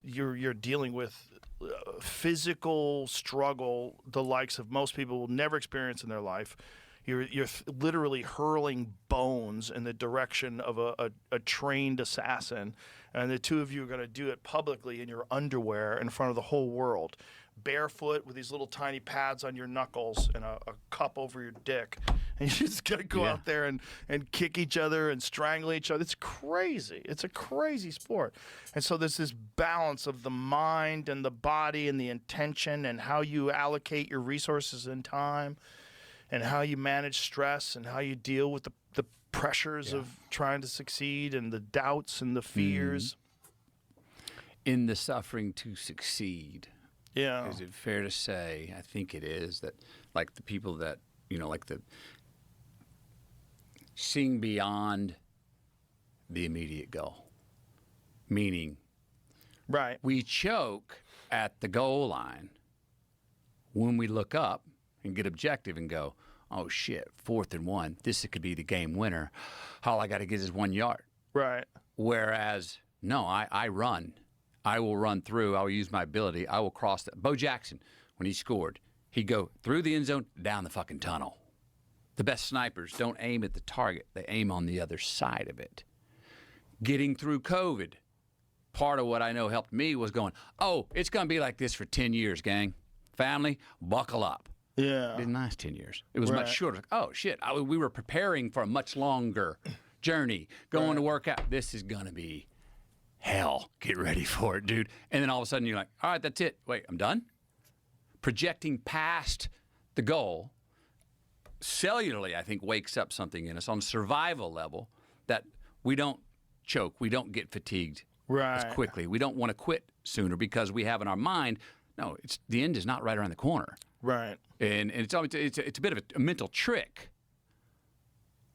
you're dealing with physical struggle the likes of most people will never experience in their life. You're literally hurling bones in the direction of a trained assassin, and the two of you are going to do it publicly in your underwear in front of the whole world, barefoot with these little tiny pads on your knuckles and a cup over your dick, and you're just going to go out there and kick each other and strangle each other. It's crazy. It's a crazy sport. And so there's this balance of the mind and the body and the intention and how you allocate your resources and time, and how you manage stress and how you deal with the pressures of trying to succeed and the doubts and the fears. In the suffering to succeed. Yeah. Is it fair to say, I think it is, that like the people that, like the seeing beyond the immediate goal, meaning we choke at the goal line when we look up and get objective and go, oh shit, 4th and 1, this could be the game winner. All I got to get is 1 yard. Right. Whereas, no, I run. I will run through. I will use my ability. I will cross that. Bo Jackson, when he scored, he'd go through the end zone, down the fucking tunnel. The best snipers don't aim at the target. They aim on the other side of it. Getting through COVID, part of what I know helped me was going, oh, it's going to be like this for 10 years, gang. Family, buckle up. Yeah. It didn't last 10 years. It was much shorter. Oh, shit. We were preparing for a much longer journey, going to work out. This is going to be hell. Get ready for it, dude. And then all of a sudden you're like, all right, that's it. Wait, I'm done? Projecting past the goal, cellularly, I think, wakes up something in us on survival level that we don't choke. We don't get fatigued as quickly. We don't want to quit sooner because we have in our mind, no, the end is not right around the corner. Right. And it's a bit of a mental trick,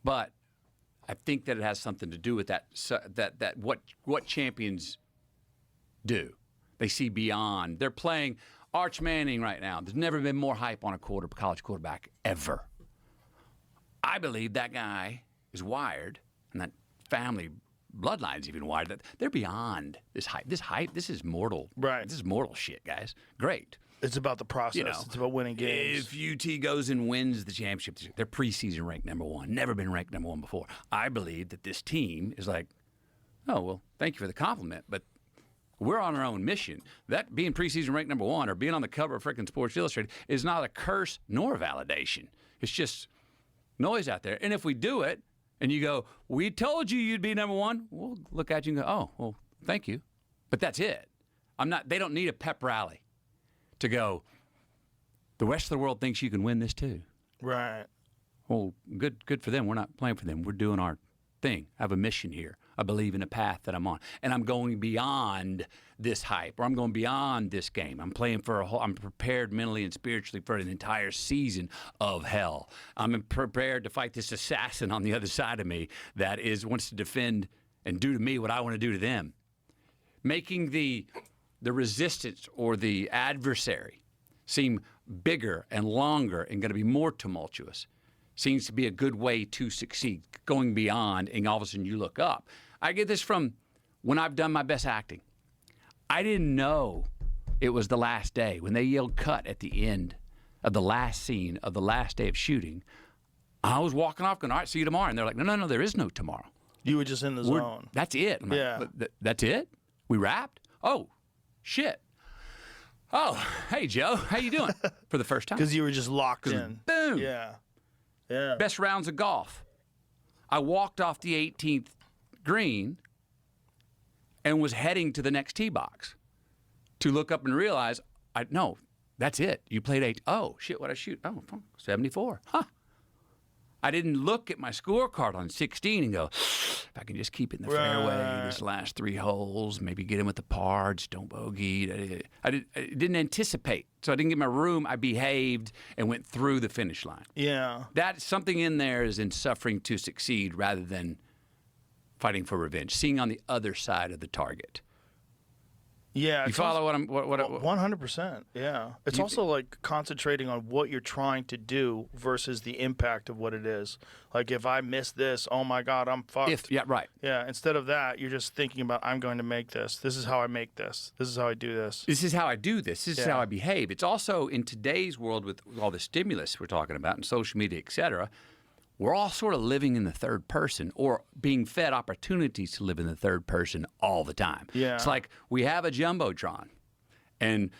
but I think that it has something to do with that what champions do. They see beyond. They're playing Arch Manning right now. There's never been more hype on a college quarterback ever. I believe that guy is wired, and that family bloodline's even wired, that they're beyond this hype. This is mortal. Right. This is mortal shit, guys. Great. It's about the process. It's about winning games. If UT goes and wins the championship, they're preseason ranked number 1. Never been ranked number 1 before. I believe that this team is like, oh, well, thank you for the compliment, but we're on our own mission. That being preseason ranked number 1 or being on the cover of frickin' Sports Illustrated is not a curse nor a validation. It's just noise out there. And if we do it and you go, we told you you'd be number 1, we'll look at you and go, oh, well, thank you. But that's it. They don't need a pep rally to go, the rest of the world thinks you can win this too. Right. Well, good for them. We're not playing for them. We're doing our thing. I have a mission here. I believe in a path that I'm on. And I'm going beyond this hype, or I'm going beyond this game. I'm playing for I'm prepared mentally and spiritually for an entire season of hell. I'm prepared to fight this assassin on the other side of me that wants to defend and do to me what I want to do to them. Making the resistance or the adversary seem bigger and longer and going to be more tumultuous seems to be a good way to succeed, going beyond, and all of a sudden you look up. I get this from when I've done my best acting. I didn't know it was the last day. When they yelled cut at the end of the last scene of the last day of shooting, I was walking off going, all right, see you tomorrow. And they're like, no, there is no tomorrow. You were just in the zone. That's it. I'm like, that's it? We wrapped? Oh, shit. Oh, hey, Joe. How you doing? For the first time. Because you were just locked in. Boom. Yeah. Best rounds of golf. I walked off the 18th green and was heading to the next tee box to look up and realize, no, that's it. You played 8. Oh, shit, what'd I shoot? Oh, 74. Huh. I didn't look at my scorecard on 16 and go, if I can just keep it in the fairway, this last 3 holes, maybe get in with the par, just don't bogey. I didn't anticipate. So I didn't get my room. I behaved and went through the finish line. Yeah. That something in there is in suffering to succeed rather than fighting for revenge, seeing on the other side of the target. Yeah, You follow what I'm what 100%. Yeah, it's also like concentrating on what you're trying to do versus the impact of what it is. Like if I miss this, oh my God, I'm fucked. right. Yeah, instead of that, you're just thinking about I'm going to make this. This is how I make this. This is how I do this. This is how I do this. This is Yeah. how I behave. It's also in today's world with all the stimulus we're talking about and social media, et cetera, we're all sort of living in the third person or being fed opportunities to live in the third person all the time. Yeah. It's like we have a Jumbotron, and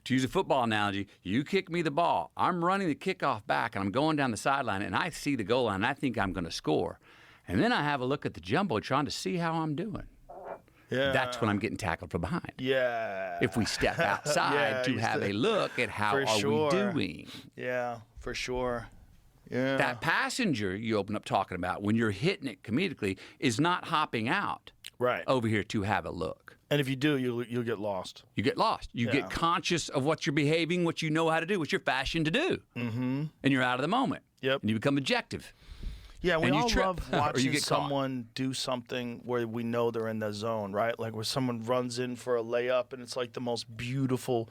to use a football analogy, you kick me the ball. I'm running the kickoff back, and I'm going down the sideline, and I see the goal line, and I think I'm going to score. And then I have a look at the Jumbotron to see how I'm doing. Yeah. That's when I'm getting tackled from behind. Yeah. If we step outside to have a look at how are we doing. Yeah, for sure. Yeah. That passenger you open up talking about when you're hitting it comedically is not hopping out Right. over here to have a look. And if you do, you'll get lost. You get lost. You get conscious of what you're behaving, what you know how to do, what you're fashioned to do. Mm-hmm. And you're out of the moment. Yep. And you become objective. Yeah, we And you all trip, love or you watching get caught. someone do something where we know they're in the zone, right? Like where someone runs in for a layup and it's like the most beautiful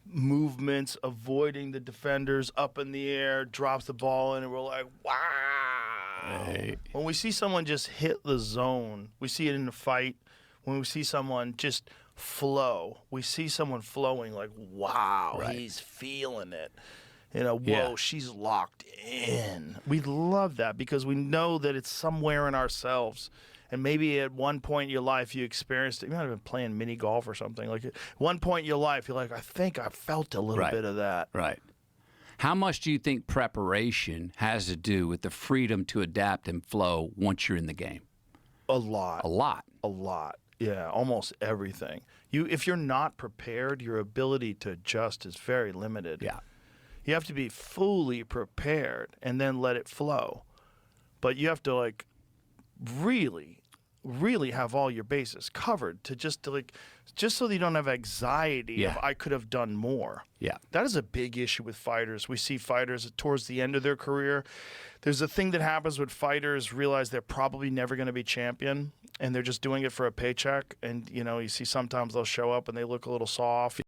movements, avoiding the defenders, up in the air, drops the ball in, and we're like, wow. Right. When we see someone just hit the zone, we see it in a fight. When we see someone just flow, we see someone flowing like, wow, Right. he's feeling it. You know, whoa, Yeah. she's locked in. We love that because we know that it's somewhere in ourselves. And maybe at one point in your life you experienced it. You might have been playing mini golf or something. Like at one point in your life, you're like, I think I felt a little Right. bit of that. Right. How much do you think preparation has to do with the freedom to adapt and flow once you're in the game? A lot. A lot. A lot. Yeah, almost everything. If you're not prepared, your ability to adjust is very limited. Yeah. You have to be fully prepared and then let it flow. But you have to like really have all your bases covered just so that you don't have anxiety Yeah. of I could have done more. Yeah. That is a big issue with fighters. We see fighters towards the end of their career. There's a thing that happens when fighters realize they're probably never going to be champion and they're just doing it for a paycheck. And, you know, you see sometimes they'll show up and they look a little soft.